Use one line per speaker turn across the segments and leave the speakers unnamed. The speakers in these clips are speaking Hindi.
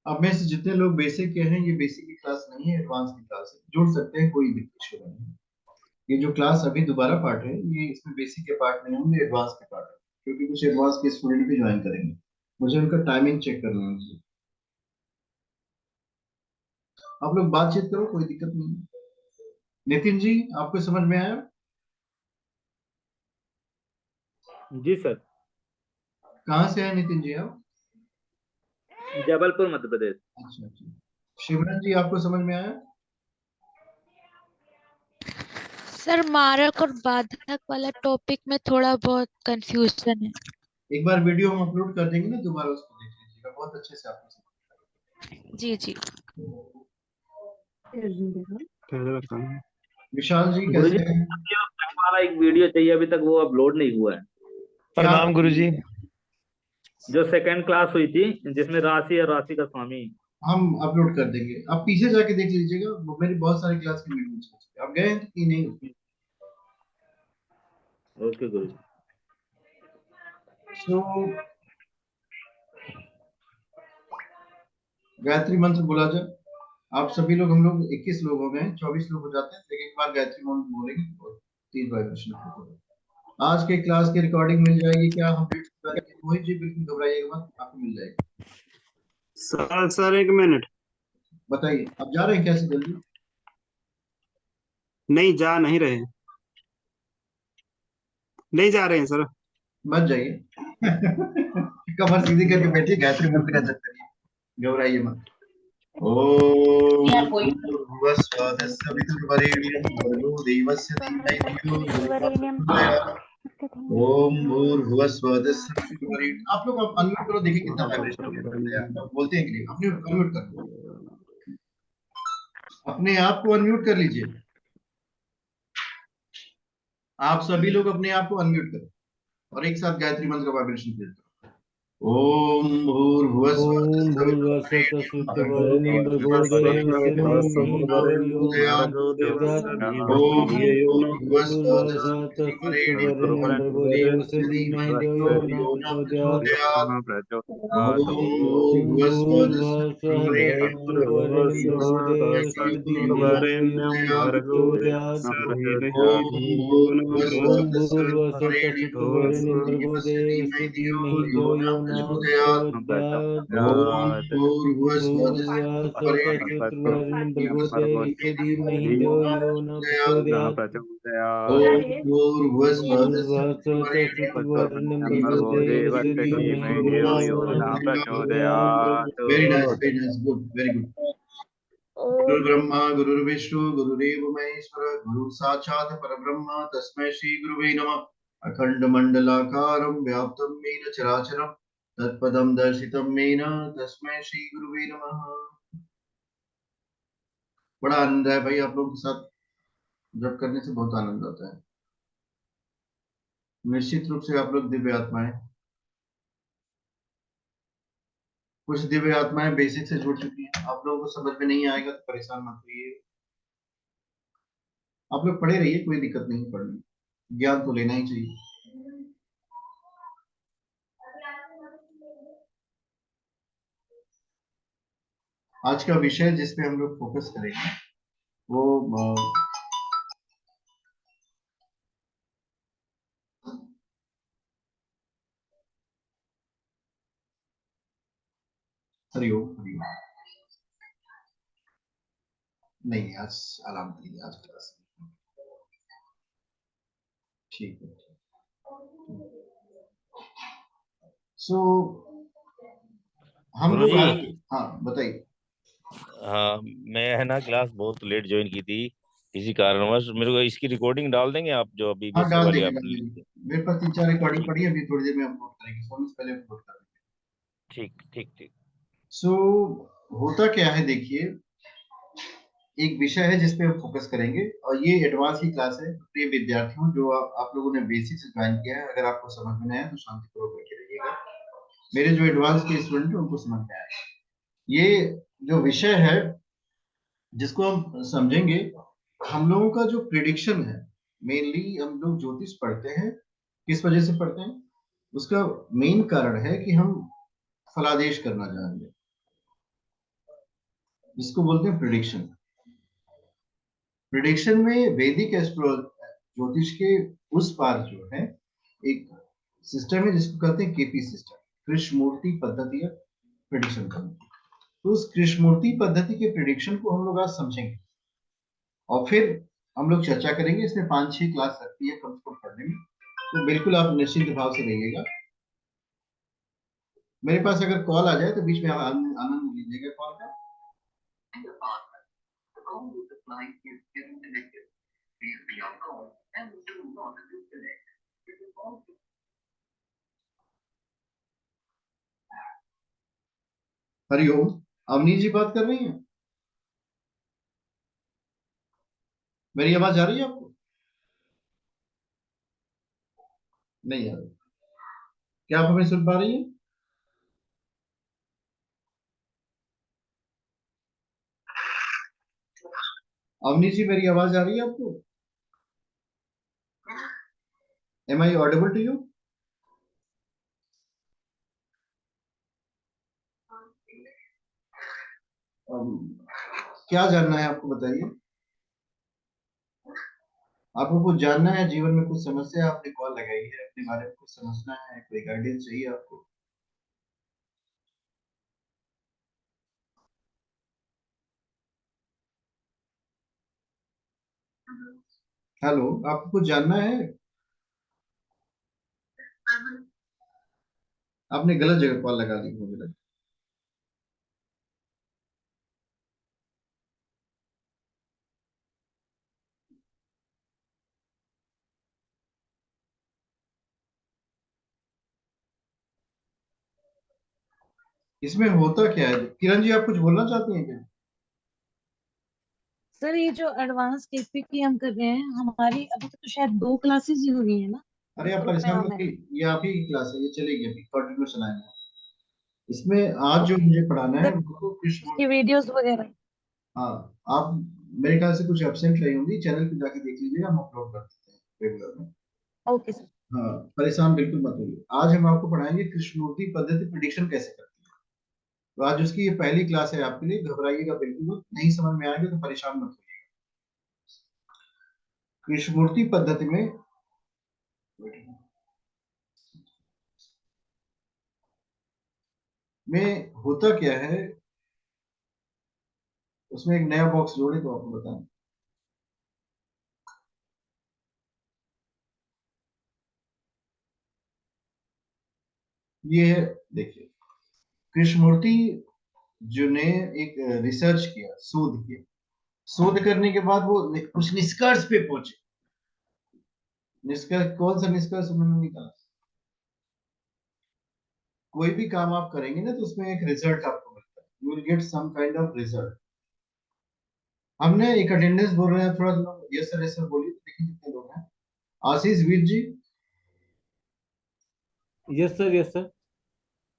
अब में से जितने लोग बेसिक के हैं, ये बेसिक की क्लास नहीं है, एडवांस की क्लास है, जुड़ सकते हैं, कोई दिक्कत इशू नहीं है। ये जो क्लास अभी दोबारा पार्ट है, ये इसमें बेसिक के पार्ट नहीं होंगे, एडवांस के पार्ट है, क्योंकि कुछ एडवांस के स्टूडेंट भी ज्वाइन करेंगे। मुझे उनका टाइमिंग चेक करना है उनसे। आप लोग बातचीत करो, कोई दिक्कत नहीं है। नितिन जी, आपको समझ में आया?
जी सर।
कहाँ से है नितिन जी आप?
जबलपुर मध्य प्रदेश।
अच्छा अच्छा। शिवरन जी, आपको समझ में आया?
सर मारक और बाधक वाला टॉपिक में थोड़ा बहुत कंफ्यूजन है।
एक बार वीडियो हम अपलोड कर देंगे ना, दोबारा उसको देख लीजिएगा, बहुत अच्छे से आपको समझ
जी जी।
में। विशाल जी
गुरु जी,
कैसे हैं?
हमारा एक वीडियो चाहिए, अभी तक वो अपलोड नहीं हुआ है।
क्या?
प्रणाम गुरुजी।
जो सेकंड क्लास हुई थी, जिसमें राशि और राशि का स्वामी।
हम अपलोड कर देंगे, आप पीछे जाके देख लीजिएगा, मेरी बहुत सारी क्लास की वीडियोस आप गए हैं कि नहीं?
ओके गुरु जी।
सो गायत्री मंत्र बोला जाए। आप सभी लोग, हम लोग 21 लोग हो गए हैं, 24 लोग हो जाते हैं, लेकिन एक बार गायत्री मंत्र बोलेंगे तो 30 वाइब्रेशन होगा। आज के क्लास की रिकॉर्डिंग मिल जाएगी क्या? हम मोहित जी बिल्कुल घबराइएगा मत, आपको मिल जाएगी।
सर एक मिनट।
बताइए, आप जा रहे हैं कैसे जल्दी?
नहीं जा नहीं रहे, नहीं जा रहे हैं सर।
मत जाइए। कमर सीधी करके बैठिए, गायत्री मंत्र का जप करिए, घबराइए मत। ओम भूर्भुवः स्वः सवितुर्वरेण्यं भर्गो देवस्य धीमहि धियो यो नः प्रचोदयात्। ओम भूर्भुवः स्वः सवितुर्वरेण्यं। आप लोग अनम्यूट करो, देखिए कितना वाइब्रेशन क्रिएट करते हैं। आप बोलते हैं कि नहीं? अपने अनम्यूट कर लो, अपने आप को अनम्यूट कर लीजिए। आप सभी लोग अपने आप को अनम्यूट करो और एक साथ गायत्री मंत्र का वाइब्रेशन क्रिएट करो। ओम भूर्भुवः स्वः
ओम
सवितुर्वरेण्यं भर्गो
भूर्भुवस्वतः
देवस्य
देवस्य
धीमहि
धीमहि धियो यो नः
प्रचोदयात्।
प्रचोदयात्।
ओम भूर्भुवः स्वः
भूर्भुवस्वतः
सवितुर्वरेण्यं भर्गो
देवस्य
देवस्य
धीमहि
धीमहि
धियो
धियो
यो
यो
नः
नः
प्रचोदयात्।
प्रचोदयात्। ओम
ओम
भूर्भुवः स्वः
भूर्भुवस्वतः
सवितुर्वरेण्यं
भर्गो
भर्गो
देवस्य
देवस्य
धीमहि
धीमहि
धियो यो नः
प्रचोदयात्।
प्रचोदयात्।
ओम भूर्भुवः
ओम
स्वः
भूर्भुवस्वतः
सवितुर्वरेण्यं
भर्गो
भर्गो देवस्य
देवस्य
धीमहि
धीमहि
धियो
धियो
यो
यो
नः
नः
प्रचोदयात्।
प्रचोदयात्।
ओम भूर्भुवः स्वः सवितुर्वरेण्यं
भूर्भुवस्वतः भर्गो देवस्य धीमहि
धियो
धियो
यो नः
यो नः
प्रचोदयात्।
प्रचोदयात्।
ओम भूर्भुवः
ओम
स्वः
भूर्भुवस्वतः
सवितुर्वरेण्यं
भर्गो
भर्गो
देवस्य
देवस्य
धीमहि
धीमहि
धियो
धियो
यो
यो नः
नः
प्रचोदयात्।
प्रचोदयात्।
Very nice, good, very good. गुरु ब्रह्मा गुरुर्विष्णु गुरुदेव महेश्वर, गुरु साक्षात् परब्रह्म तस्मै श्री गुरुवे नमः। अखंड मंडलाकारं व्याप्तं येन चराचरं तत्पदं दर्शितं येन तस्मै श्री गुरुवे नमः। बड़ा आनंद है भाई, आप लोगों के साथ जब करने से बहुत आनंद आता है। निश्चित रूप से आप लोग दिव्य आत्माएं, कुछ दिव्य आत्माएं बेसिक से जुड़ चुकी हैं। आप लोगों को समझ में नहीं आएगा तो परेशान मत होइए, आप लोग पढ़े रहिए, कोई दिक्कत नहीं पढ़ने, ज्ञान तो लेना ही चाहिए। आज का विषय जिस पे हम लोग फोकस करेंगे वो हरिओम हरिओम। नहीं, आज आराम करिए, आज क्लास ठीक है। सो हम लोग
गुरुजी,
हाँ बताइए।
हाँ मैं है ना क्लास बहुत लेट ज्वाइन की थी, इसी कारणवश मेरे को इसकी रिकॉर्डिंग डाल देंगे आप, जो अभी
हाँ
बेसिक
डाल
वाली
देंगे, डाल
आपने ली
देंगे,
थी।
मेरे पास 3-4 रिकॉर्डिंग पड़ी है, अभी थोड़ी देर में अपलोड करेंगे, सोने से पहले अपलोड कर देंगे।
ठीक ठीक ठीक।
सो होता क्या है देखिए, एक विषय है जिसपे हम फोकस करेंगे और ये एडवांस की क्लास है। प्रिय विद्यार्थियों, जो आप लोगों ने बेसिक से ज्वाइन किया है, अगर आपको समझ में नहीं आया तो शांतिपूर्वक बैठे रहिएगा। मेरे जो एडवांस के स्टूडेंट हैं उनको समझ में आया। ये जो विषय है जिसको हम समझेंगे, हम लोगों का जो प्रिडिक्शन है, मेनली हम लोग ज्योतिष पढ़ते हैं, किस वजह से पढ़ते हैं? उसका मेन कारण है कि हम फलादेश करना चाहेंगे। जिसको बोलते हैं प्रिडिक्शन। प्रिडिक्शन में वैदिक ज्योतिष के उस पार जो है एक सिस्टम है जिसको कहते हैं केपी सिस्टम, कृष्णमूर्ति पद्धति या प्रिडिक्शन करना। तो उस कृष्णमूर्ति पद्धति के प्रिडिक्शन को हम लोग आज समझेंगे और फिर हम लोग चर्चा करेंगे। इसमें 5-6 क्लास लगती है कम से कम पढ़ने में, तो बिल्कुल आप निश्चिंत भाव से रहिएगा। मेरे पास अगर कॉल आ जाए तो बीच में आनंद लीजिएगा कॉल का। हरिओम, अवनी जी बात कर रही हैं? मेरी आवाज आ रही है आपको? नहीं आ रही? क्या आप हमें सुन पा रही हैं? अवनी जी मेरी आवाज आ रही है आपको? Am I audible to you? क्या जानना है आपको, बताइए। आपको कुछ जानना है, जीवन में कुछ समस्या है, आपने कॉल लगाई है, अपने बारे में कुछ समझना है, कोई गाइडेंस चाहिए आपको? हेलो, आपको कुछ जानना है? आपने गलत जगह कॉल लगा दी मुझे लगता है। इसमें होता क्या है? किरण जी, आप कुछ बोलना चाहती हैं क्या?
सर ये जो एडवांस केपी की हम कर रहे हैं, हमारी अभी तक तो शायद 2 क्लासेस ही हुई है ना,
अरे आप
ग्रुप में
परेशान
हम
मत
है।
ये आप ही की क्लास है, ये चलेगी, अभी कंटिन्यू चलाएंगे। इसमें आज जो मुझे पढ़ाना है
सर
वो कृष्ण।
उसकी वीडियोस वगैरह।
हाँ, आप मेरे ख्याल से कुछ एब्सेंट रही होंगी, चैनल पे जाके देख लीजिएगा, हम अपलोड कर देते हैं रेगुलर में।
Okay sir.
हाँ, परेशान बिल्कुल मत होइए। आज हम आपको पढ़ाएंगे कृष्णमूर्ति पद्धति प्रिडिक्शन कैसे करती है। तो आज उसकी ये पहली क्लास है आपके लिए, घबराइएगा बिल्कुल मत, नहीं समझ में आएगा तो परेशान मत होइएगा। कृष्णमूर्ति पद्धति में होता क्या है, उसमें एक नया बॉक्स जोड़े तो आपको बताएं। ये है, देखिए, कृष्णमूर्ति जो ने एक रिसर्च किया, शोध किया। शोध करने के बाद वो कुछ निष्कर्ष पे पहुंचे। निष्कर्ष कौन सा निष्कर्ष उन्होंने निकाला? कोई भी काम आप करेंगे ना तो उसमें एक रिजल्ट आपको मिलता है, you will get some kind of result. हमने एक अटेंडेंस बोल रहे हैं, थोड़ा सा यस सर बोलिए तो देखिए कितने लोग हैं। Ashish Veer ji,
yes sir, yes sir.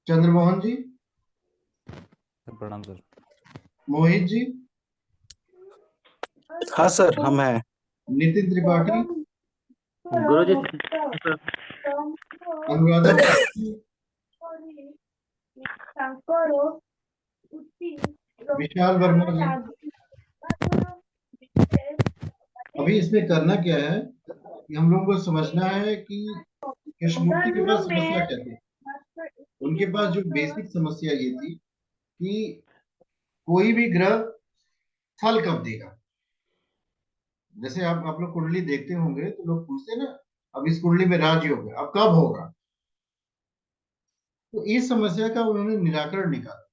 Chandramohan ji,
प्रणाम सर।
मोहित जी,
हाँ सर, हम हैं।
नितिन त्रिपाठी,
गुरुजी
अनुराधा विशाल वर्मा जी। अभी इसमें करना क्या है कि हम लोगों को समझना है कि कृष्णमूर्ति के पास समस्या क्या थी। उनके पास जो बेसिक समस्या ये थी कि कोई भी ग्रह फल कब देगा। जैसे आप लोग कुंडली देखते होंगे तो लोग पूछते हैं ना, अब इस कुंडली में राजयोग है, अब कब होगा। तो इस समस्या का उन्होंने निराकरण निकाला।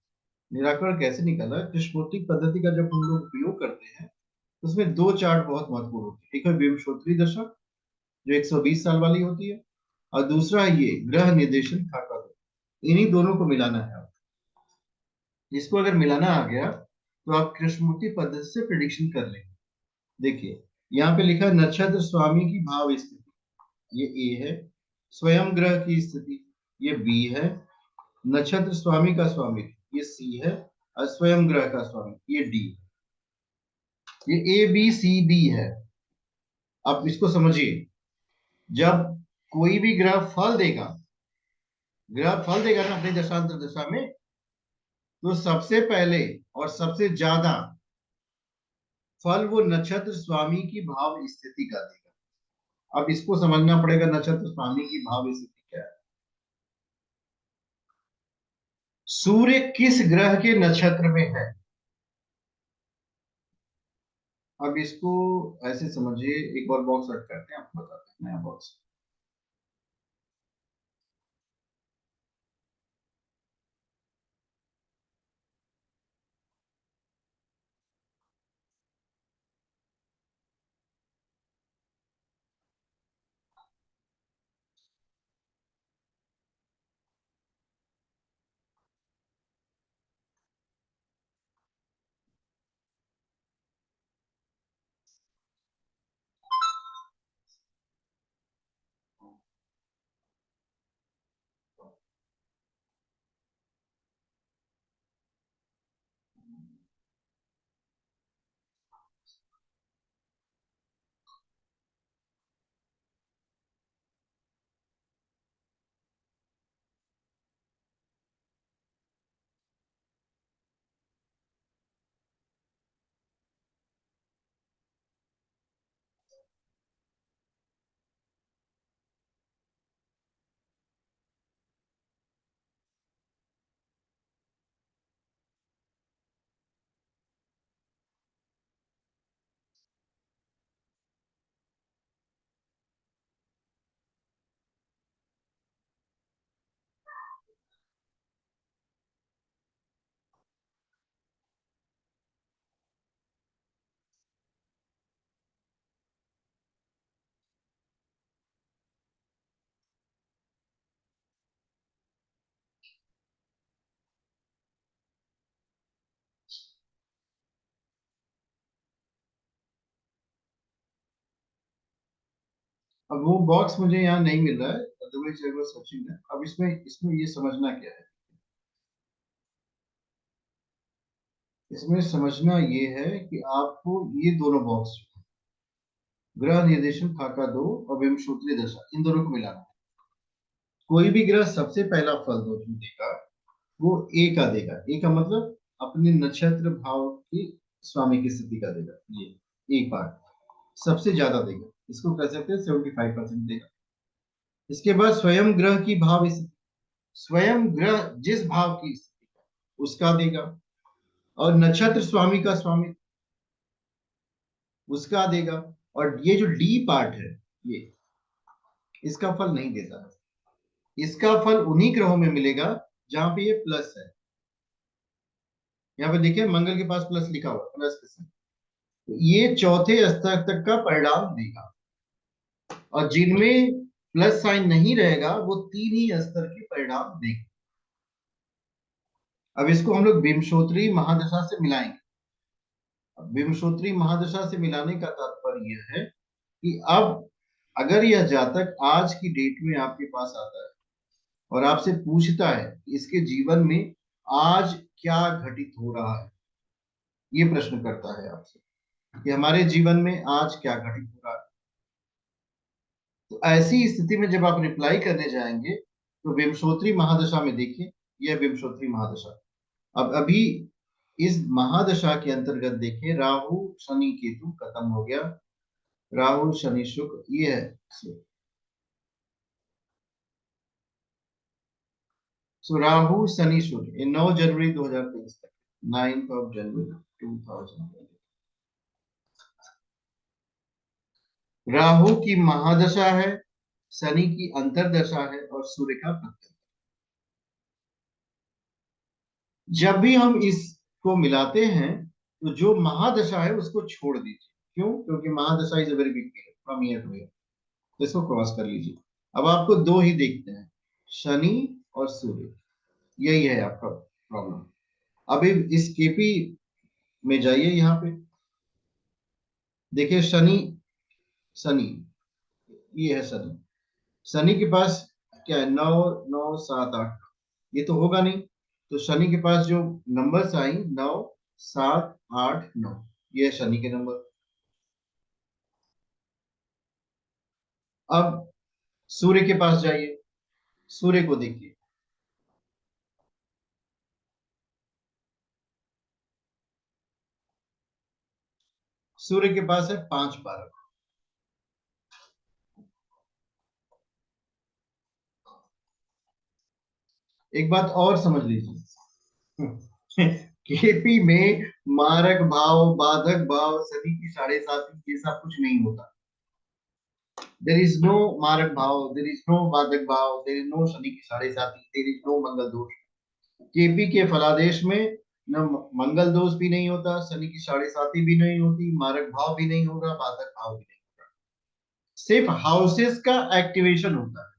निराकरण कैसे निकाला? कृष्णमूर्ति पद्धति का जब हम लोग उपयोग करते हैं तो उसमें 2 चार्ट बहुत महत्वपूर्ण होते हैं। एक है विंशोत्तरी दशा जो 120 साल वाली होती है, और दूसरा है ये ग्रह निर्देशन खाका दो। इन्हीं दोनों को मिलाना है आपको। इसको अगर मिलाना आ गया तो आप कृष्णमूर्ति पद्धति से प्रिडिक्शन कर लेंगे। देखिए, यहाँ पे लिखा है नक्षत्र स्वामी की भाव स्थिति, ये ए है। स्वयं ग्रह की स्थिति, ये बी है। नक्षत्र स्वामी का स्वामी, ये सी है। और स्वयं ग्रह का स्वामी, ये डी। ये ए बी सी डी है। आप इसको समझिए, जब कोई भी ग्रह फल देगा, ग्रह फल देगा ना अपनी दशांतर दशा में, तो सबसे पहले और सबसे ज्यादा फल वो नक्षत्र स्वामी की भाव स्थिति का देगा। अब इसको समझना पड़ेगा, नक्षत्र स्वामी की भाव स्थिति क्या है। सूर्य किस ग्रह के नक्षत्र में है? अब इसको ऐसे समझिए, एक और बॉक्स हट करते हैं, आपको बताते हैं नया बॉक्स। अब वो बॉक्स मुझे यहाँ नहीं मिल रहा है, otherwise I was searching that. अब इसमें इसमें ये समझना क्या है, इसमें समझना ये है कि आपको ये दोनों बॉक्स, ग्रह निर्देशन खाका 2 और विषुवतीय दशा, इन दोनों को मिलाना है। कोई भी ग्रह सबसे पहला फल दो जो देगा वो ए का देगा। ए का मतलब अपने नक्षत्र भाव की स्वामी की स्थिति का देगा। ये एक पार्ट सबसे ज्यादा देगा, इसको कह सकते हैं 75% देगा। इसके बाद स्वयं ग्रह की भाव स्थिति, स्वयं ग्रह जिस भाव की स्थिति का उसका देगा, और नक्षत्र स्वामी का स्वामी उसका देगा। और ये जो डी पार्ट है ये इसका फल नहीं देता है। इसका फल उन्हीं ग्रहों में मिलेगा जहां पे ये प्लस है। यहाँ पे देखिए मंगल के पास प्लस लिखा हुआ, प्लस के साथ ये चौथे स्तर तक का परिणाम देगा, और जिनमें प्लस साइन नहीं रहेगा वो 3 ही स्तर के परिणाम देगा। अब इसको हम लोग विषुवतीय महादशा से मिलाएंगे। अब विषुवतीय महादशा से मिलाने का तात्पर्य यह है कि अब अगर यह जातक आज की डेट में आपके पास आता है और आपसे पूछता है कि इसके जीवन में आज क्या घटित हो रहा है, ये प्रश्न करता है आपसे कि हमारे जीवन में आज क्या घटित हो रहा है, तो ऐसी स्थिति में जब आप रिप्लाई करने जाएंगे तो विषुवतीय महादशा में देखिए, यह विषुवतीय महादशा। अब अभी इस महादशा के अंतर्गत देखिए, राहु शनि केतु खत्म हो गया, राहु शनि शुक्र ये है। सो राहु शनि शुक्र ये 9 जनवरी 2023 तक, 9th of January 2023 राहु की महादशा है, शनि की अंतरदशा है और सूर्य का प्रत्यय। जब भी हम इसको मिलाते हैं तो जो महादशा है उसको छोड़ दीजिए। क्यों? क्योंकि mahadasha is a very big period from year to year, तो इसको क्रॉस कर लीजिए। अब आपको दो ही देखते हैं, शनि और सूर्य, यही है आपका प्रॉब्लम। अब इस केपी में जाइए, यहाँ पे देखिए शनि, शनि ये है शनि, शनि के पास क्या है 9 9 7 8, ये तो होगा नहीं। तो शनि के पास जो नंबर्स आई 9 7 8 9, ये है शनि के नंबर। अब सूर्य के पास जाइए, सूर्य को देखिए, सूर्य के पास है 5 12। एक बात और समझ लीजिए, केपी में मारक भाव, बाधक भाव, शनि की 7.5 ये सब कुछ नहीं होता। देर इज नो मारक भाव, देर इज नो बाधक भाव, देर इज नो शनि की 7.5, देर इज नो मंगल दोष। केपी के फलादेश में न मंगल दोष भी नहीं होता, शनि की 7.5 भी नहीं होती, मारक भाव भी नहीं होगा, बाधक भाव भी नहीं होगा। सिर्फ हाउसेस का एक्टिवेशन होता है।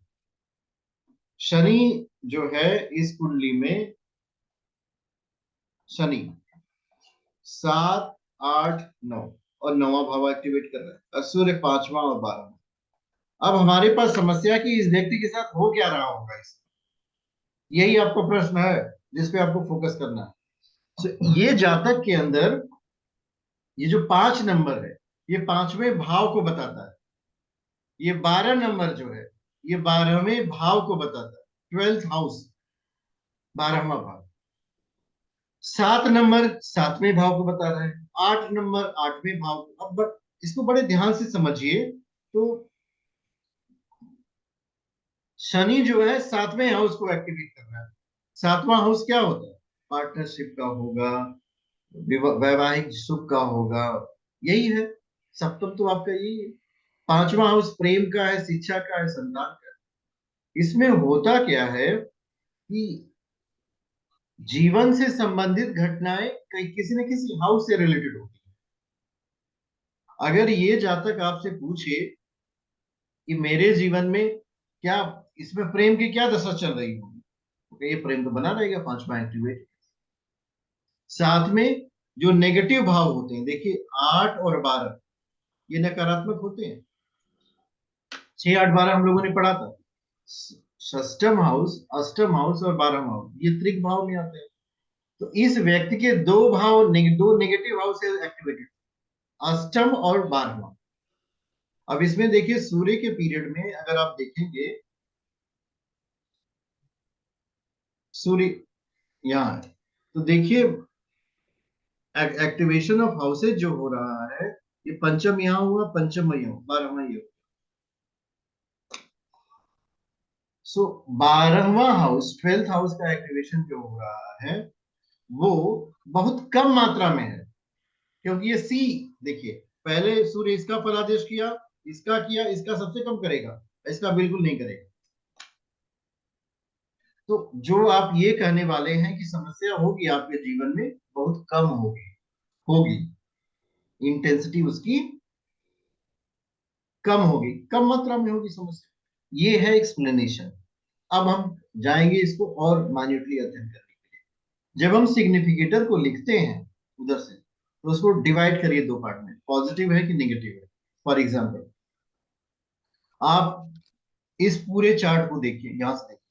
शनि जो है इस कुंडली में, शनि 7 8 9 और 9वां भाव एक्टिवेट कर रहा है, और सूर्य 5वां और 12वां। अब हमारे पास समस्या कि इस व्यक्ति के साथ हो क्या रहा होगा, इस यही आपको प्रश्न है जिसपे आपको फोकस करना है। तो ये जातक के अंदर ये जो 5 नंबर है, ये 5वें भाव को बताता है। ये 12 नंबर जो है, ये 12वें भाव को बताता है, 12th हाउस, 12वां भाव। 7 नंबर 7वें भाव को बता रहा है, 8 नंबर 8वें भाव को। अब इसको बड़े ध्यान से समझिए। तो शनि जो है 7वें हाउस को एक्टिवेट कर रहा है। 7वां हाउस क्या होता है? पार्टनरशिप का होगा, वैवाहिक सुख का होगा, यही है। सप्तम तो आपका यही है। 5वां हाउस प्रेम का है, शिक्षा का है, संतान का है। इसमें होता क्या है कि जीवन से संबंधित घटनाएं किसी न किसी हाउस से रिलेटेड होती है। अगर ये जातक आपसे पूछे कि मेरे जीवन में क्या, इसमें प्रेम की क्या दशा चल रही होगी, तो ये प्रेम तो बना रहेगा, 5वां एक्टिवेट। साथ में जो नेगेटिव भाव होते हैं, देखिए 8 और 12 ये नकारात्मक होते हैं। 6 8 12 हम लोगों ने पढ़ा था। षष्टम हाउस, अष्टम हाउस और 12वां हाउस ये त्रिक भाव में आते हैं। तो इस व्यक्ति के दो नेगेटिव हाउस एक्टिवेटेड, अष्टम और 12वां। अब इसमें देखिए सूर्य के पीरियड में अगर आप देखेंगे, सूर्य यहाँ है, तो देखिए एक्टिवेशन ऑफ हाउसेज जो हो रहा है, ये पंचम यहाँ हुआ, पंचम यहाँ हुआ, 12वां ये हुआ। सो 12वां हाउस, 12th हाउस का एक्टिवेशन जो हो रहा है वो बहुत कम मात्रा में है, क्योंकि ये सी, देखिए पहले सूर्य इसका फलादेश किया, इसका सबसे कम करेगा, इसका बिल्कुल नहीं करेगा। तो जो आप ये कहने वाले हैं कि समस्या होगी आपके जीवन में, बहुत कम होगी, इंटेंसिटी उसकी कम होगी, कम मात्रा में होगी समस्या। ये है एक्सप्लेनेशन। अब हम जाएंगे इसको और माइन्यूटली अध्ययन करने के लिए। जब हम सिग्निफिकेटर को लिखते हैं उधर से, तो उसको डिवाइड करिए 2 पार्ट में, पॉजिटिव है कि नेगेटिव है। फॉर एग्जाम्पल आप इस पूरे चार्ट को देखिए, यहां से देखिए,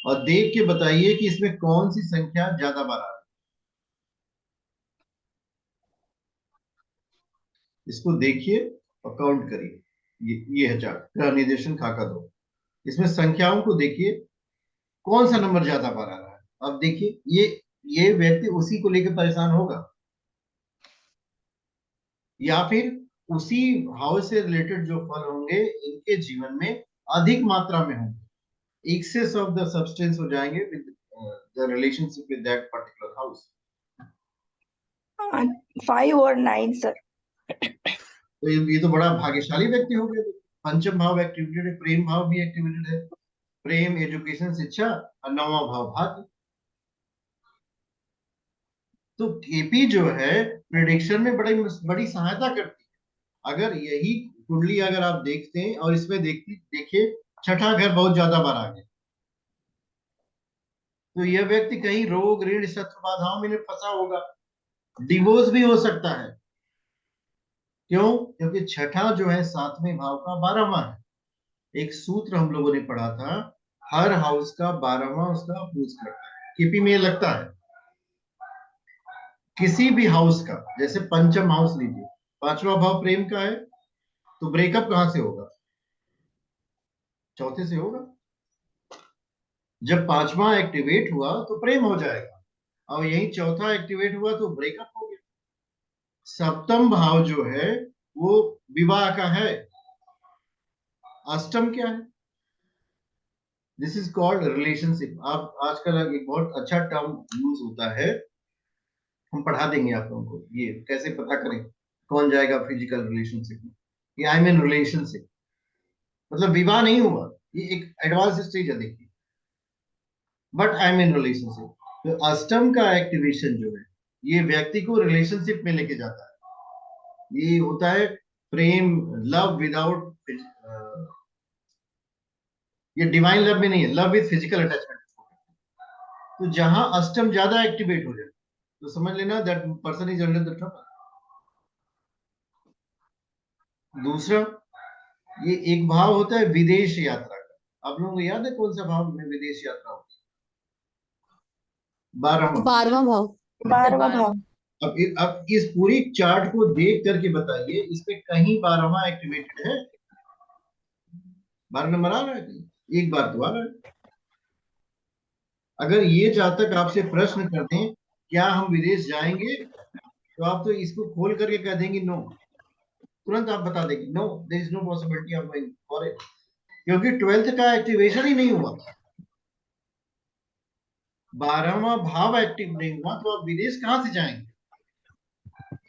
और देख के बताइए कि इसमें कौन सी संख्या ज्यादा बार आ रही है। इसको देखिए और काउंट करिए। ये है चार्ट, ग्रह निर्देशन खाका 2। इसमें संख्याओं को देखिए कौन सा नंबर ज्यादा बार आ रहा है। अब देखिए ये व्यक्ति उसी को लेकर परेशान होगा, या फिर उसी हाउस से रिलेटेड जो फल होंगे इनके जीवन में अधिक मात्रा में होंगे, एक्सेस ऑफ द सब्सटेंस हो जाएंगे with the relationship with that particular house.
5 और 9 सर।
तो ये तो बड़ा भाग्यशाली व्यक्ति हो गया। पंचम भाव एक्टिवेटेड है, प्रेम भाव भी एक्टिवेटेड है, प्रेम, एजुकेशन, शिक्षा, और 9वां भाव भाग्य। तो केपी जो है प्रेडिक्शन में बड़ी सहायता करती है। अगर यही कुंडली अगर आप देखते हैं और इसमें देखिए 6ठा घर बहुत ज्यादा बार आ गया, तो यह व्यक्ति कहीं रोग, ऋण, शत्रु बाधाओं में फंसा होगा, डिवोर्स भी हो सकता है। क्यों? क्योंकि 6ठा जो है 7वें भाव का 12वां है। एक सूत्र हम लोगों ने पढ़ा था, हर हाउस का 12वां उसका अपोज करता है। केपी में लगता है किसी भी हाउस का, जैसे पंचम हाउस लीजिए, 5वां भाव प्रेम का है, तो ब्रेकअप कहां से होगा? चौथे से होगा। जब 5वां एक्टिवेट हुआ तो प्रेम हो जाएगा, और यही चौथा एक्टिवेट हुआ तो ब्रेकअप हो गया। सप्तम भाव जो है वो विवाह का है। अष्टम क्या है? This is called relationship. आप आजकल एक बहुत अच्छा टर्म यूज होता है, हम पढ़ा देंगे आप लोगों को, ये कैसे पता करें कौन जाएगा फिजिकल रिलेशनशिप में। ये आई मीन रिलेशनशिप मतलब विवाह नहीं हुआ, ये एक एडवांस स्टेज है देखिए, बट आई मीन रिलेशनशिप। तो अष्टम का एक्टिवेशन जो है ये व्यक्ति को रिलेशनशिप में लेके जाता है। ये होता है प्रेम, लव विदाउट, ये डिवाइन लव में नहीं है, लव विद फिजिकल अटैचमेंट। तो जहां अष्टम ज्यादा एक्टिवेट हो जाए तो समझ लेना that person is under the trouble. दूसरा, ये एक भाव होता है विदेश यात्रा का। आप लोगों को याद है कौन सा भाव में विदेश यात्रा होती है? 12वां।
12वां भाव।
12वां भाव।
अब इस पूरी चार्ट को देख करके बताइए इसमें कहीं 12वां एक्टिवेटेड है? 12 नंबर आ रहा है कहीं? एक बार तो आ रहा है। अगर ये जहां तक आपसे प्रश्न कर दें क्या हम विदेश जाएंगे, तो आप तो इसको खोल करके कह देंगे नो, तुरंत आप बता देंगे no, there is no possibility of going for it, क्योंकि 12th का एक्टिवेशन ही नहीं हुआ, 12वां भाव एक्टिव नहीं हुआ, तो आप विदेश कहां से जाएंगे?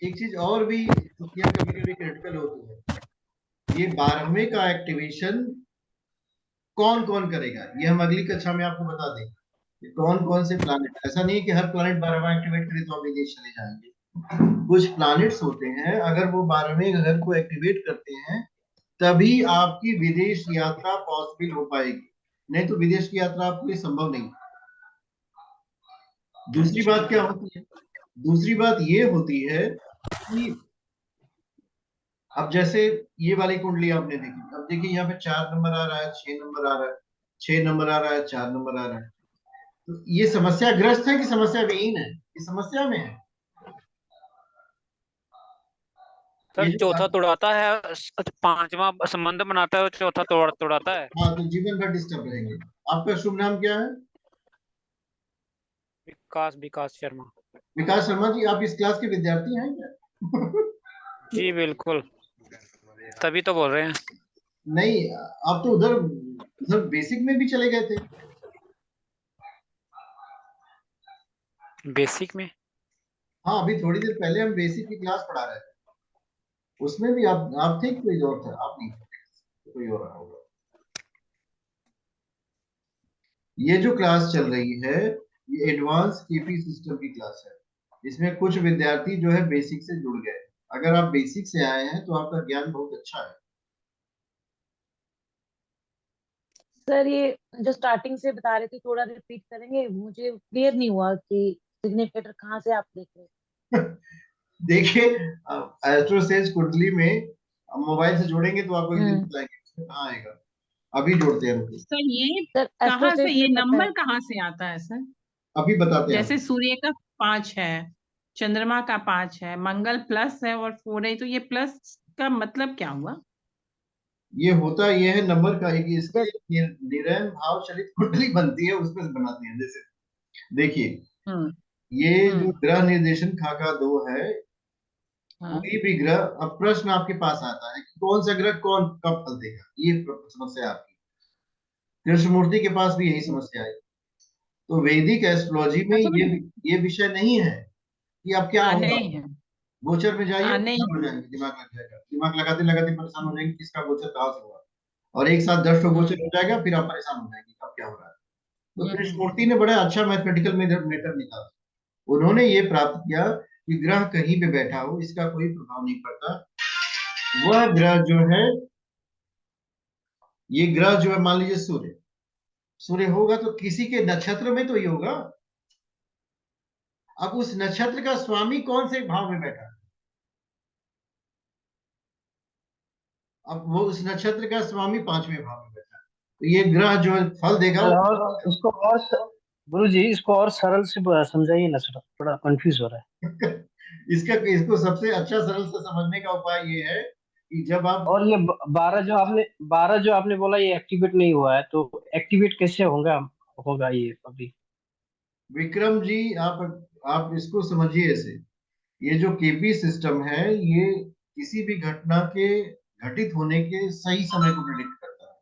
एक चीज और भी कभी कभी क्रिटिकल होती है, ये 12वें का एक्टिवेशन कौन कौन करेगा ये हम अगली कक्षा में आपको बता देंगे कि कौन कौन से प्लैनेट। ऐसा नहीं है कि हर प्लैनेट 12वां एक्टिवेट करे तो आप विदेश चले जाएंगे। कुछ प्लैनेट्स होते हैं अगर वो 12वें घर को एक्टिवेट करते हैं तभी आपकी विदेश यात्रा पॉसिबल हो पाएगी, नहीं तो विदेश की यात्रा आपके लिए संभव नहीं। दूसरी बात क्या होती है? दूसरी बात ये होती है कि अब जैसे ये वाली कुंडली आपने देखी, अब देखिए यहाँ पे 4 नंबर आ रहा है, 6 नंबर आ रहा है, 6 नंबर आ रहा है, 4 नंबर आ रहा है, तो ये समस्या ग्रस्त है कि समस्या विहीन है? ये समस्या में है।
सर
ये
चौथा तोड़ाता है, पांचवा संबंध बनाता है और चौथा तोड़ाता है।
हाँ, तो जीवन भर डिस्टर्ब रहेंगे। आपका शुभ नाम क्या है?
विकास शर्मा।
विकास शर्मा जी, आप इस क्लास के विद्यार्थी हैं क्या?
जी बिल्कुल, तभी तो बोल रहे हैं।
नहीं, आप तो उधर उधर बेसिक में भी चले गए थे।
बेसिक में?
हाँ, अभी थोड़ी देर पहले हम बेसिक की क्लास पढ़ा रहे थे, उसमें भी आप थे, कोई और था? आप नहीं थे, कोई और रहा होगा। ये जो क्लास चल रही है ये एडवांस केपी सिस्टम की क्लास है, इसमें कुछ विद्यार्थी जो है बेसिक से जुड़ गए। अगर आप बेसिक से आए हैं तो आपका ज्ञान बहुत अच्छा है।
सर ये जो स्टार्टिंग से बता रहे थे थोड़ा रिपीट करेंगे, मुझे क्लियर नहीं हुआ कि सिग्निफिकेटर कहाँ से आप देख रहे हैं।
देखिए, एस्ट्रोसेज कुंडली में मोबाइल से जोड़ेंगे तो आपको एक दिन बताएंगे उसमें कहाँ आएगा, अभी जोड़ते हैं रुको।
सर ये
सर
कहाँ से, ये
एस्ट्रोसेज में पता
नंबर
है।
कहाँ से आता है सर?
अभी बताते हैं
जैसे सूर्य का 5 है, चंद्रमा का 5 है, मंगल प्लस है और 4 है, तो ये प्लस का मतलब क्या हुआ?
ये होता ये है नंबर का, एक इसके निरयन भाव चलित कुंडली बनती है, उसमें से बनाते हैं। जैसे देखिए ये जो ग्रह निर्देशन खाका 2 है, कोई भी ग्रह, अब प्रश्न आपके पास आता है कि कौन सा ग्रह कौन कब फल देगा, ये समस्या आपकी। कृष्णमूर्ति के पास भी यही समस्या है। तो वैदिक एस्ट्रोलॉजी में ये विषय नहीं है कि अब क्या होगा,
नहीं है।
गोचर में जाइए
नहीं
परेशान हो जाएंगे, दिमाग लग जाएगा, दिमाग लगाते लगाते परेशान हो जाएंगे किसका गोचर कहाँ से हुआ, और एक साथ 10 गोचर हो जाएगा, फिर आप परेशान हो जाएंगे कब क्या हो रहा है। तो कृष्णमूर्ति ने बड़ा अच्छा मैथमेटिकल मेथड निकाला, उन्होंने ये प्राप्त किया कि ग्रह कहीं पे बैठा हो इसका कोई प्रभाव नहीं पड़ता। वह ग्रह जो है, ये ग्रह जो है, मान लीजिए सूर्य, सूर्य होगा तो किसी के नक्षत्र में तो ही होगा। अब उस नक्षत्र का स्वामी कौन से भाव में बैठा है, अब वो उस नक्षत्र का स्वामी 5वें भाव में बैठा है, तो ये ग्रह जो है फल देगा।
और इसको और गुरु जी इसको और सरल से समझाइए ना सर, थोड़ा कंफ्यूज हो रहा है।
इसको सबसे अच्छा सरल से समझने का उपाय ये है कि जब आप,
और ये 12 जो आपने बोला ये एक्टिवेट नहीं हुआ है, तो एक्टिवेट कैसे होगा ये अभी?
विक्रम जी, आप इसको समझिए ऐसे ये जो केपी सिस्टम है ये किसी भी घटना के घटित होने के सही समय को प्रेडिक्ट करता है।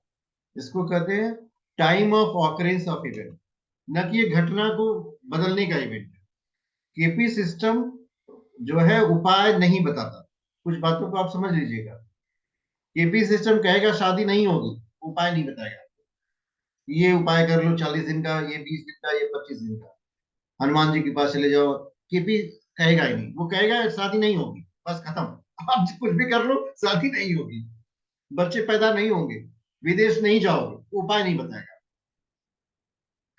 इसको कहते हैं time of occurrence of event, न कि ये घटना को बदलने का इवेंट है। केपी सिस्टम जो है उपाय नहीं बताता। कुछ बातों को आप समझ लीजिएगा। केपी सिस्टम कहेगा शादी नहीं होगी, उपाय नहीं बताएगा। ये उपाय कर लो 40 दिन का, ये 20 दिन का, ये 25 दिन का, हनुमान जी के पास चले जाओ। केपी कहेगा ही नहीं, वो कहेगा शादी नहीं होगी, बस खत्म। आप कुछ भी कर लो, शादी नहीं होगी, बच्चे पैदा नहीं होंगे, विदेश नहीं जाओगे, उपाय नहीं बताएगा।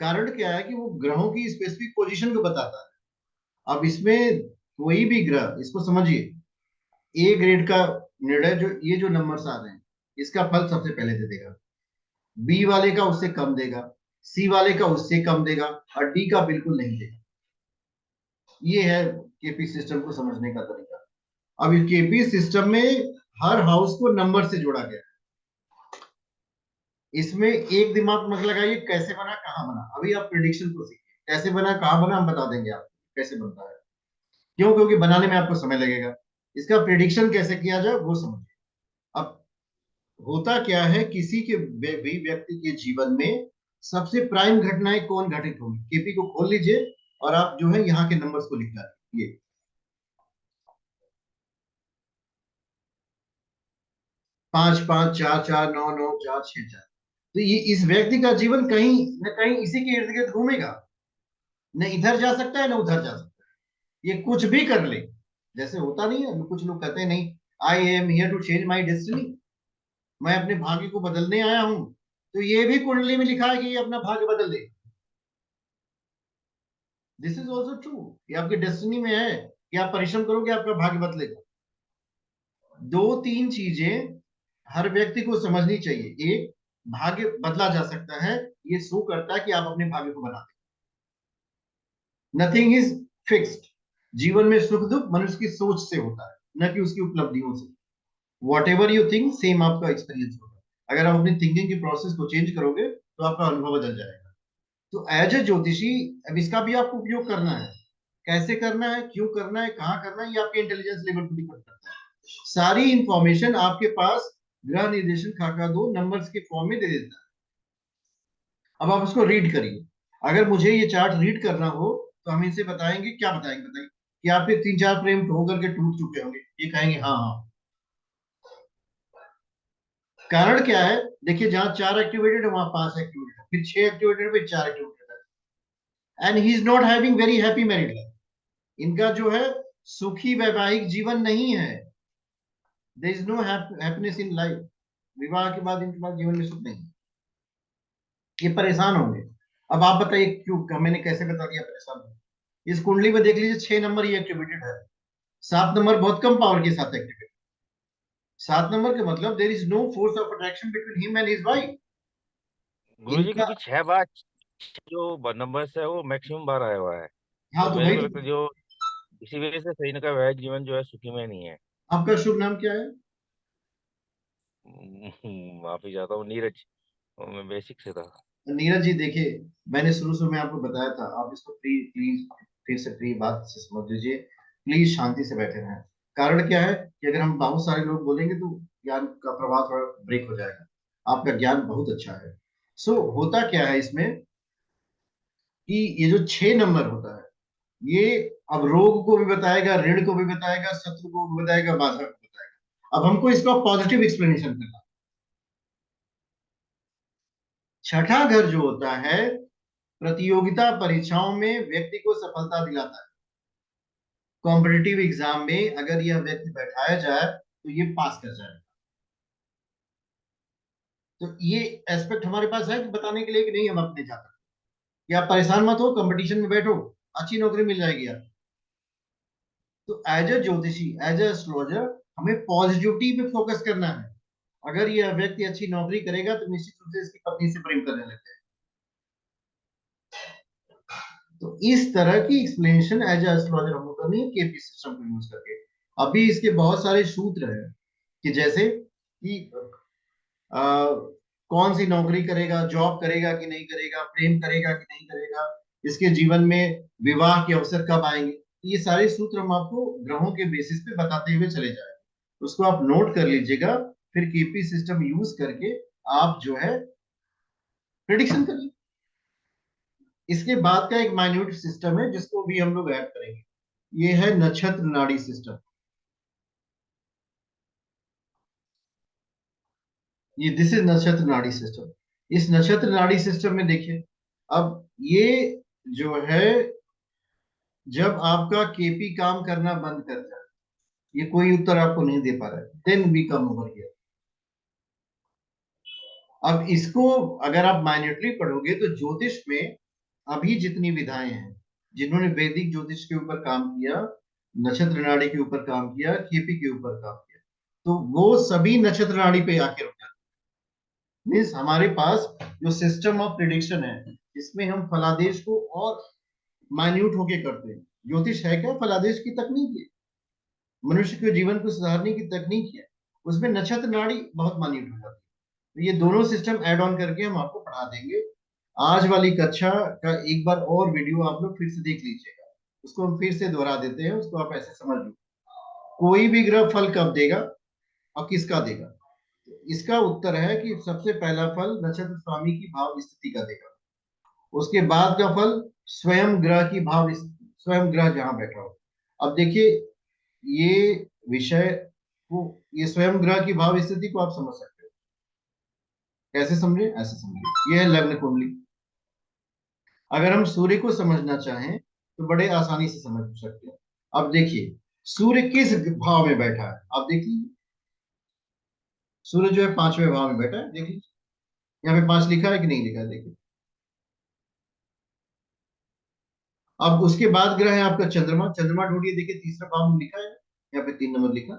कारण क्या है कि वो ग्रहों की स्पेसिफिक पोजीशन को बताता है। अब इसमें कोई भी ग्रह, इसको समझिए, ए ग्रेड का निर्णय जो ये जो नंबर्स आ रहे हैं इसका फल सबसे पहले दे देगा, बी वाले का उससे कम देगा, सी वाले का उससे कम देगा, और डी का बिल्कुल नहीं देगा। ये है केपी सिस्टम को समझने का तरीका। अब इस केपी सिस्टम में हर हाउस को नंबर से जोड़ा गया है। इसमें एक दिमाग मत लगाइए कैसे बना कहां बना, अभी आप प्रिडिक्शन को सीखिए। कैसे बना कहां बना हम बता देंगे आपको कैसे बनता है। क्यों? क्योंकि बनाने में आपको समय लगेगा। इसका प्रिडिक्शन कैसे किया जाए वो समझिए। अब होता क्या है, किसी के भी व्यक्ति के जीवन में सबसे प्राइम घटनाएं कौन घटित होंगी, केपी को खोल लीजिए और आप जो है यहाँ के नंबर्स को लिख डालिए। ये 5 5 4 4 9 9 4 6 4, तो ये इस व्यक्ति का जीवन कहीं न कहीं इसी के इर्द गिर्द घूमेगा। न इधर जा सकता है न उधर जा सकता है। ये कुछ भी कर ले, जैसे होता नहीं है, कुछ लोग कहते हैं नहीं I am here to change my destiny, मैं अपने भाग्य को बदलने आया हूं। तो ये भी कुंडली में लिखा है कि ये अपना भाग्य बदल दे। दिस इज ऑल्सो ट्रू, ये आपकी डेस्टिनी में है कि आप परिश्रम करोगे आपका भाग्य बदलेगा। 2-3 चीजें हर व्यक्ति को समझनी चाहिए। एक, भाग्य बदला जा सकता है, ये शो करता है कि आप अपने भाग्य को बनाते। Nothing is fixed. जीवन में सुख दुख मनुष्य की सोच से होता है, न कि उसकी उपलब्धियों से। What ever you think same आपका एक्सपीरियंस होगा। अगर आप अपनी थिंकिंग की प्रोसेस को चेंज करोगे तो आपका अनुभव बदल जाएगा। तो एज ए ज्योतिषी अब इसका भी आपको उपयोग करना है। कैसे करना है, क्यों करना है, कहाँ करना है, ये आपके इंटेलिजेंस लेवल पर डिपेंड करता है। सारी इंफॉर्मेशन आपके पास ग्रह निर्देशन खाका 2 नंबर्स के फॉर्म में दे देता है। अब आप उसको रीड करिए। अगर मुझे ये चार्ट रीड करना हो तो हम इनसे बताएंगे, क्या बताएंगे बताइए, कि आपके 3-4 प्रेम होकर के टूट चुके होंगे, ये कहेंगे हाँ हाँ। कारण क्या है, देखिए जहां 4 एक्टिवेटेड है वहां 5 एक्टिवेटेड है, फिर 6 एक्टिवेटेड है, 4 एक्टिवेटेड है। And he is not having very happy married life. इनका जो है सुखी वैवाहिक जीवन नहीं है। There is no happiness in life. विवाह के बाद इनके पास जीवन में सुख नहीं। ये परेशान होंगे। अब आप बताइए क्यों, मैंने कैसे बता दिया परेशान होंगे। इस कुंडली में देख लीजिए 6 नंबर ये एक्टिवेटेड है, 7 नंबर बहुत कम पावर के साथ एक्टिवेटेड। 7 नंबर का मतलब there is no force of attraction between him and his wife.
गुरुजी क्योंकि 6 बार जो नंबर्स है वो मैक्सिमम बार आया हुआ है।
हाँ
तो
तो
मेरे
भाई
को लगता है जो इसी वजह से सही का वैवाहिक जीवन जो है सुखी में नहीं है।
आपका शुभ नाम क्या है?
माफी चाहता हूँ, नीरज। मैं बेसिक से था।
नीरज जी देखिए, मैंने शुरू में आपको बताया था, आप इसको प्लीज फिर से प्लीज बात से समझ लीजिए। प्लीज शांति से बैठे रहें। कारण क्या है कि अगर हम बहुत सारे लोग बोलेंगे तो ज्ञान का प्रवाह थोड़ा ब्रेक हो जाएगा। आपका ज्ञान बहुत अच्छा है। सो होता क्या है इसमें कि ये जो 6 नंबर होता है ये अब रोग को भी बताएगा, ऋण को भी बताएगा, शत्रु को भी बताएगा, बाधा को बताएगा। अब हमको इसका पॉजिटिव एक्सप्लेनेशन करना। छठा घर जो होता है प्रतियोगिता परीक्षाओं में व्यक्ति को सफलता दिलाता है। कॉम्पिटिटिव एग्जाम में अगर यह व्यक्ति बैठाया जाए तो ये पास कर जाएगा। तो ये एस्पेक्ट हमारे पास है कि बताने के लिए कि नहीं हम अपने जाकर कि आप परेशान मत हो, कंपटीशन में बैठो, अच्छी नौकरी मिल जाएगी यार। तो एज ए ज्योतिषी, एज ए एस्ट्रोलॉजर हमें पॉजिटिविटी पे फोकस करना है। अगर यह व्यक्ति अच्छी नौकरी करेगा तो निश्चित रूप से इसकी पत्नी से प्रेम करने लगता है। तो इस तरह की एक्सप्लेनेशन एज ए एस्ट्रोलॉजर हमको करनी है केपी सिस्टम को यूज करके। अभी इसके बहुत सारे सूत्र हैं कि जैसे कि कौन सी नौकरी करेगा, जॉब करेगा कि नहीं करेगा, प्रेम करेगा कि नहीं करेगा, इसके जीवन में विवाह के अवसर कब आएंगे। ये सारे सूत्र हम आपको ग्रहों के बेसिस पे बताते हुए चले जाएंगे, उसको आप नोट कर लीजिएगा, फिर केपी सिस्टम यूज करके आप जो है प्रेडिक्शन करिए। इसके बाद का एक माइन्यूट सिस्टम है जिसको भी हम लोग ऐड करेंगे, ये है नक्षत्र नाड़ी सिस्टम। ये दिस इज नक्षत्र नाड़ी सिस्टम। इस नक्षत्र नाड़ी सिस्टम में देखिए, अब ये जो है जब आपका केपी काम करना बंद कर जाए, ये कोई उत्तर आपको नहीं दे पा रहा है, then we come over here. अब इसको अगर आप माइन्यूटली पढ़ोगे तो ज्योतिष में अभी जितनी विधाएं हैं, जिन्होंने वैदिक ज्योतिष के ऊपर काम किया, नक्षत्र नाड़ी के ऊपर काम किया, केपी के ऊपर काम किया, तो वो सभी नक्षत्र नाड़ी पे आके रुक जाते। मीन्स हमारे पास जो सिस्टम ऑफ प्रिडिक्शन है, इसमें हम फलादेश को और माइन्यूट होके करते हैं। ज्योतिष है क्या? फलादेश की तकनीक है, मनुष्य के जीवन को सुधारने की तकनीक है, उसमें नक्षत्र नाड़ी बहुत माइन्यूट हो जाती है। तो ये दोनों सिस्टम ऐड ऑन करके हम आपको पढ़ा देंगे। आज वाली कक्षा का एक बार और वीडियो आप लोग फिर से देख लीजिएगा, उसको हम फिर से दोहरा देते हैं, उसको आप ऐसे समझ लो, कोई भी ग्रह फल कब देगा और किसका देगा। तो इसका उत्तर है कि सबसे पहला फल नक्षत्र स्वामी की भाव स्थिति का देगा, उसके बाद का फल स्वयं ग्रह की भाव, स्वयं ग्रह जहां बैठा हो। अब देखिए ये विषय को, ये स्वयं ग्रह की भाव स्थिति को आप समझ सकते हो, कैसे समझे? ऐसे समझे, ये है लग्न कुंडली। अगर हम सूर्य को समझना चाहें तो बड़े आसानी से समझ सकते हैं। अब देखिए सूर्य किस भाव में बैठा है, आप देखिए सूर्य जो है 5वें भाव में बैठा है, देखिए यहाँ पे 5 लिखा है कि नहीं लिखा है, देखिए। अब उसके बाद ग्रह है आपका चंद्रमा, चंद्रमा ढूंढिए, देखिए तीसरा भाव में लिखा है, यहाँ पे 3 नंबर लिखा।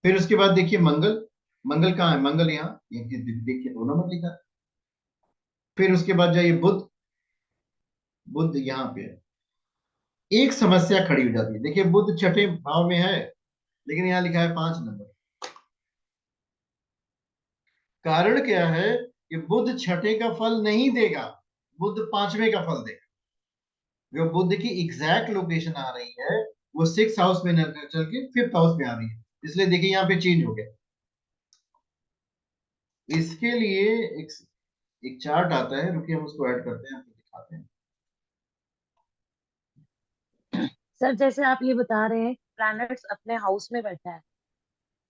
फिर उसके बाद देखिए मंगल, मंगल कहाँ है? मंगल यहाँ, देखिए 2 नंबर लिखा। फिर उसके बाद जाइए बुध, बुध यहाँ पे है। एक समस्या खड़ी हो जाती है, देखिए बुध 6ठे भाव में है लेकिन यहाँ लिखा है 5 नंबर। कारण क्या है कि बुध 6ठे का फल नहीं देगा, बुध 5वें का फल देगा। जो बुध की एग्जैक्ट लोकेशन आ रही है वो 6th हाउस में न चल के 5th हाउस में आ रही है, इसलिए देखिए यहाँ पे चेंज हो गया। इसके लिए एक चार्ट आता है, रुकिए हम उसको ऐड करते हैं, आपको दिखाते हैं।
सर जैसे आप ये बता रहे हैं प्लैनेट्स अपने हाउस में बैठा है,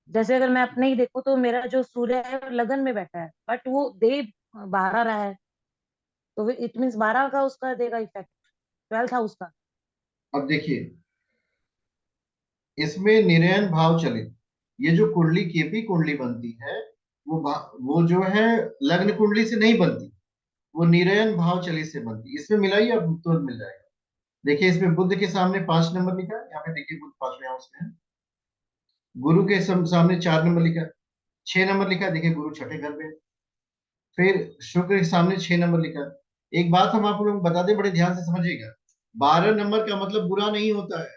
जैसे अगर मैं अपने ही देखूं तो मेरा जो सूर्य है वो लगन में बैठा है, बट वो दे 12 रहा है, तो इट मीन्स 12 का उसका देगा इफेक्ट 12th हाउस का।
अब देखिए इसमें निरयन भाव चले, ये जो कुंडली केपी कुंडली बनती है वो जो है लग्न कुंडली से नहीं बनती, वो निरयन भाव चलित से बनती। इसमें मिलाइए अब तुरंत मिल जाएगा। देखिए इसमें बुध के सामने 5 नंबर लिखा है, यहाँ पे देखिए बुध 5वें हाउस में है। गुरु के सामने 4 नंबर लिखा है, 6 नंबर लिखा है, देखिए गुरु 6ठे घर पे। फिर शुक्र के सामने 6 नंबर लिखा है। एक बात हम आप लोगों को बता दें, बड़े ध्यान से समझिएगा, 12 नंबर का मतलब बुरा नहीं होता है।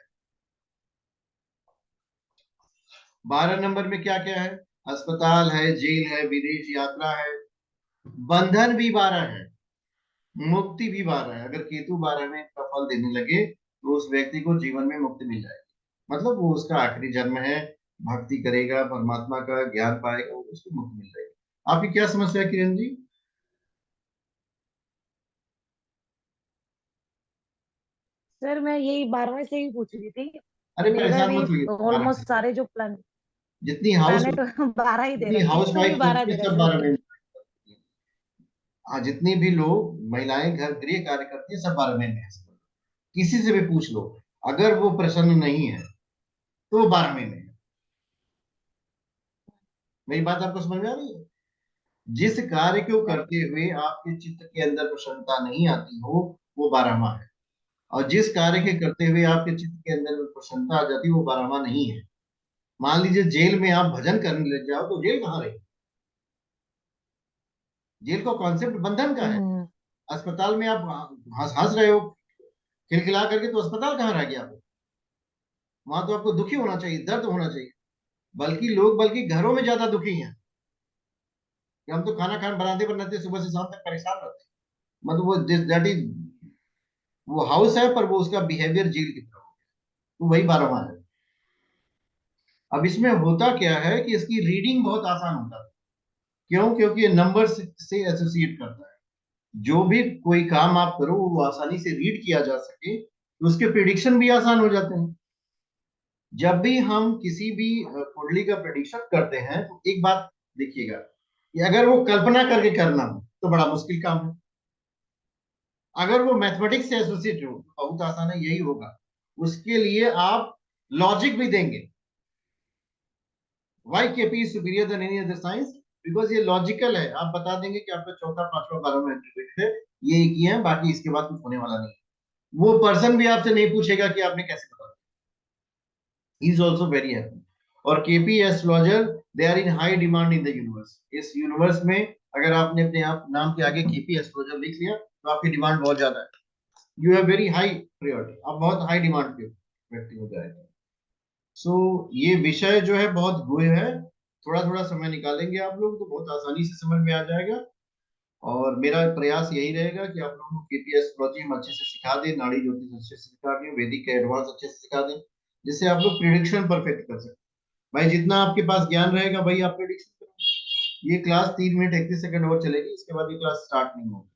12 नंबर में क्या क्या है? अस्पताल है, जेल है, विदेश यात्रा है, बंधन भी 12 है, मुक्ति भी 12 है। अगर केतु 12 में का फल देने लगे तो उस व्यक्ति को जीवन में मुक्ति मिल जाएगी, मतलब वो उसका आखिरी जन्म है, भक्ति करेगा, परमात्मा का ज्ञान पाएगा, उसको मुक्ति मिल जाएगी। आपकी क्या समस्या है किरण जी?
सर मैं यही 12वें से ही पूछ रही थी,
अरे
मेरा
परेशान
भी
मत होइए, 12
ऑलमोस्ट सारे जो प्लान
जितनी हाउस
प्लैनेट 12 ही दे
जितनी
रहे हैं,
हाउस
केतु भी
वाइफ
12
करती
दे
है
रहा
सब
है
12
सर।
में। हाँ जितनी भी लोग महिलाएं घर गृह कार्य करती है सब 12 में है। किसी से भी पूछ लो, अगर वो प्रसन्न नहीं है तो वो 12 में है। मेरी बात आपको समझ में आ रही है? जिस कार्य को करते हुए आपके चित्त के अंदर प्रसन्नता नहीं आती हो वो 12वां है, और जिस कार्य के करते हुए आपके चित्त के अंदर प्रसन्नता आ जाती है वो 12वां नहीं है। मान लीजिए जेल में आप भजन करने लग जाओ तो जेल कहाँ रही? जेल का कॉन्सेप्ट बंधन का है। अस्पताल में आप हंस रहे हो खिलखिला करके, तो अस्पताल कहाँ रह गया? आपको वहां तो आपको दुखी होना चाहिए, दर्द होना चाहिए। बल्कि घरों में ज्यादा दुखी हैं कि हम तो खाना बनाते बनाते सुबह से शाम तक परेशान रहते हैं। मतलब वो दैट इज वो हाउस है पर वो उसका बिहेवियर जेल की तरह हो गया, तो वही 12 है। अब इसमें होता क्या है कि इसकी रीडिंग बहुत आसान होता है। क्यों? क्योंकि ये नंबर से एसोसिएट करता है। जो भी कोई काम आप करो वो आसानी से रीड किया जा सके, तो उसके प्रिडिक्शन भी आसान हो जाते हैं। जब भी हम किसी भी कुंडली का प्रेडिक्शन करते हैं तो एक बात देखिएगा कि अगर वो कल्पना करके करना हो तो बड़ा मुश्किल काम है, अगर वो मैथमेटिक्स से एसोसिएट हो तो बहुत आसान है, यही होगा। उसके लिए आप लॉजिक भी देंगे। Why KP is superior than any other science? Because ये लॉजिकल है। आप बता देंगे कि आपका चौथा, पांचवा, 12वां एट्रीब्यूट है, ये एक ही है, बाकी इसके बाद कुछ होने वाला नहीं। वो पर्सन भी आपसे नहीं पूछेगा कि आपने कैसे बता दिया। Is also very happy. और KP astrologer they are in high demand in the universe. इस यूनिवर्स में अगर आपने अपने आप नाम के आगे केपी एस्ट्रोलॉजर लिख लिया तो आपकी डिमांड बहुत ज्यादा है। You have very high priority, आप बहुत हाई डिमांड पे व्यक्ति हो जाएगा। सो ये विषय जो है बहुत गुह है। थोड़ा थोड़ा समय निकालेंगे आप लोग तो बहुत आसानी से समझ में आ जाएगा। और मेरा प्रयास यही रहेगा कि आप लोगों को केपी एस्ट्रोलॉजी हम अच्छे से सिखा दें, नाड़ी ज्योतिष अच्छे से सिखा दें, वैदिक के एडवांस अच्छे से सिखा दें, जिससे आप लोग प्रिडिक्शन परफेक्ट कर सकें। भाई जितना आपके पास ज्ञान रहेगा भाई आप प्रिडिक्शन करेंगे। ये क्लास 3 मिनट 31 सेकंड और चलेगी, इसके बाद ये क्लास स्टार्ट नहीं होगी।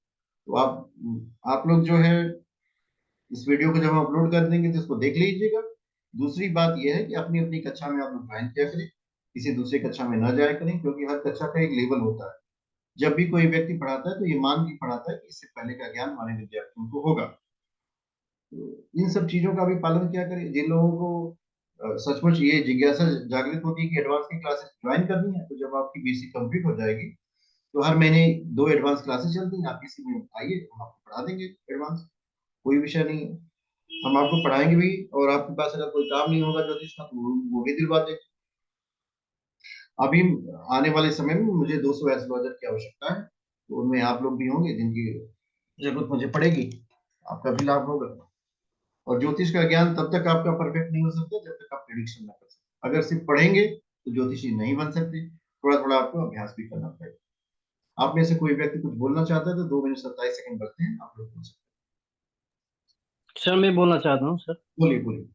तो आप लोग जो है इस वीडियो को जब हम अपलोड कर देंगे तो इसको देख लीजिएगा। दूसरी बात यह है कि अपनी अपनी कक्षा में आप लोग ज्वाइन किया करें, किसी दूसरी कक्षा में ना जाया करें, क्योंकि हर कक्षा का एक लेवल होता है। जब भी कोई व्यक्ति पढ़ाता है तो ये मान के पढ़ाता है कि इससे पहले का ज्ञान हमारे विद्यार्थियों को होगा। तो इन सब चीजों का भी पालन किया करें। जिन लोगों को सचमुच ये जिज्ञासा जागृत होती है कि एडवांस की क्लासेस ज्वाइन करनी है, तो जब आपकी बेसिक कंप्लीट हो जाएगी तो हर महीने 2 एडवांस क्लासेस चलती हैं। आप किसी में आइए, हम आपको पढ़ा देंगे एडवांस, कोई विषय नहीं है। हम आपको पढ़ाएंगे भी, और आपके पास अगर कोई काम नहीं होगा ज्योतिष का तो वो भी दिलवा देंगे। अभी आने वाले समय में मुझे 200 एस्ट्रोलॉजर की आवश्यकता है, तो उनमें आप लोग भी होंगे जिनकी जरूरत मुझे पड़ेगी, आपका भी लाभ होगा। और ज्योतिष का ज्ञान तब तक आपका परफेक्ट नहीं हो सकता जब तक आप प्रेडिक्शन ना कर सकते। अगर सिर्फ पढ़ेंगे तो ज्योतिषी नहीं बन सकते, थोड़ा थोड़ा आपको अभ्यास भी करना पड़ेगा। आप में से कोई व्यक्ति कुछ बोलना चाहता है तो 2 मिनट 27 सेकंड बचते हैं, आप लोग बोल सकते
सर मैं बोलना चाहता हूँ सर।
हैं। बोलिए बोलिए।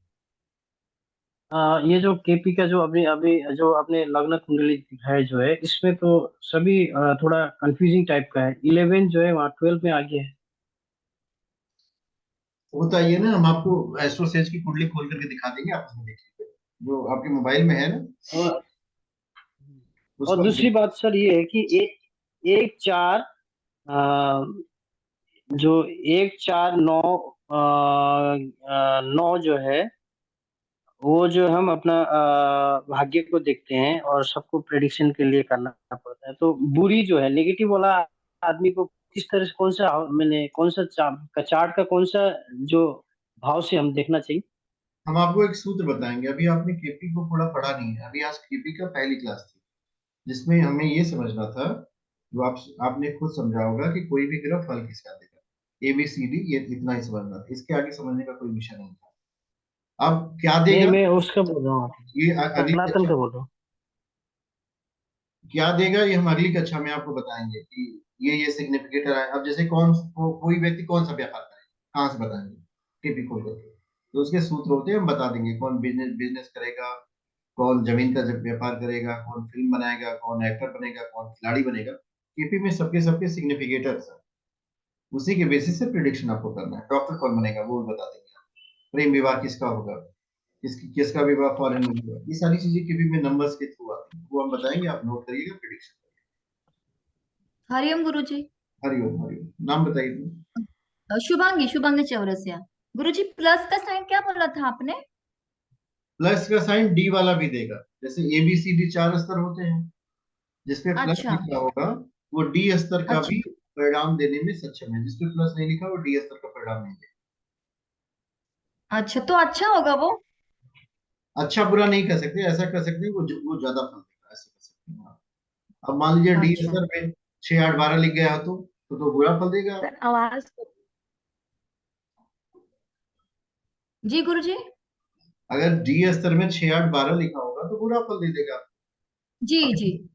ये जो केपी का जो अभी अभी जो आपने लग्न कुंडली है जो है, इसमें तो सभी थोड़ा कंफ्यूजिंग टाइप का है। 11 जो है वहाँ 12 में आ गया है।
होता ये ना, हम आपको एस्ट्रो सेज की कुंडली खोल करके दिखा देंगे, आप उसमें देख लीजिए जो आपके मोबाइल में है ना,
और
उसको
दूसरी बात सर ये है कि 1 4 जो 1 4 9 9 जो है वो जो हम अपना भाग्य को देखते हैं और सबको प्रेडिक्शन के लिए करना पड़ता है। तो बुरी जो है नेगेटिव वाला आदमी को किस तरह से, कौन सा मैंने कौन सा चार्ट का कौन सा जो भाव से हम देखना चाहिए?
हम आपको एक सूत्र बताएंगे। अभी आपने केपी को थोड़ा पढ़ा नहीं है, अभी आज केपी का पहली क्लास थी जिसमें हमें ये समझना था, जो आपने खुद समझा होगा कि कोई भी ग्रह फल किसका देगा, ABCD, ये इतना ही समझना था, इसके आगे समझने का कोई विषय नहीं था। अब क्या
नहीं
देगा
मैं उसका बोल रहा हूँ,
ये अगली
सनातन
कक्षा
का बोल रहा हूँ।
क्या देगा ये हम अगली कक्षा में आपको बताएंगे कि ये सिग्निफिकेटर है। अब जैसे कोई व्यक्ति कौन सा व्यापार करे, कहाँ से बताएंगे? केपी खोल करके तो उसके सूत्र होते हैं, हम बता देंगे कौन बिजनेस करेगा, कौन जमीन का जब व्यापार करेगा, कौन फिल्म बनाएगा, कौन एक्टर बनेगा, कौन खिलाड़ी बनेगा। केपी में सबके सबके सिग्निफिकेटर्स है, उसी के बेसिस से प्रिडिक्शन आपको करना है। डॉक्टर कौन बनेगा वो भी बता देंगे आप, प्रेम विवाह किसका होगा, किसका विवाह फॉरेन में होगा, ये सारी चीजें केपी में नंबर्स के थ्रू आती है, वो हम बताएंगे, आप नोट करिएगा, प्रिडिक्शन।
हरिओम गुरुजी।
हरिओम हरिओम। नाम बताइए।
शुभांगी, शुभांगी चौरसिया। गुरुजी प्लस का साइन क्या बोला था आपने?
प्लस का साइन डी वाला भी देगा। जैसे ABCD 4 स्तर होते हैं, जिसपे प्लस
अच्छा
लिखा होगा वो डी स्तर का
अच्छा
भी परिणाम देने में सक्षम है, जिसपे प्लस नहीं लिखा वो डी स्तर का परिणाम नहीं देगा।
अच्छा, तो अच्छा होगा वो।
अच्छा बुरा नहीं कह सकते, ऐसा कह सकते हैं वो ज्यादा फल देगा, ऐसा कह सकते हैं आप। अब मान लीजिए डी
अच्छा
स्तर में 6 8 12 लिख गया तो बुरा फल देगा।
सर आवाज।
जी गुरुजी।
अगर डी स्तर में 6 8 12 लिखा होगा तो बुरा फल दे देगा।
जी जी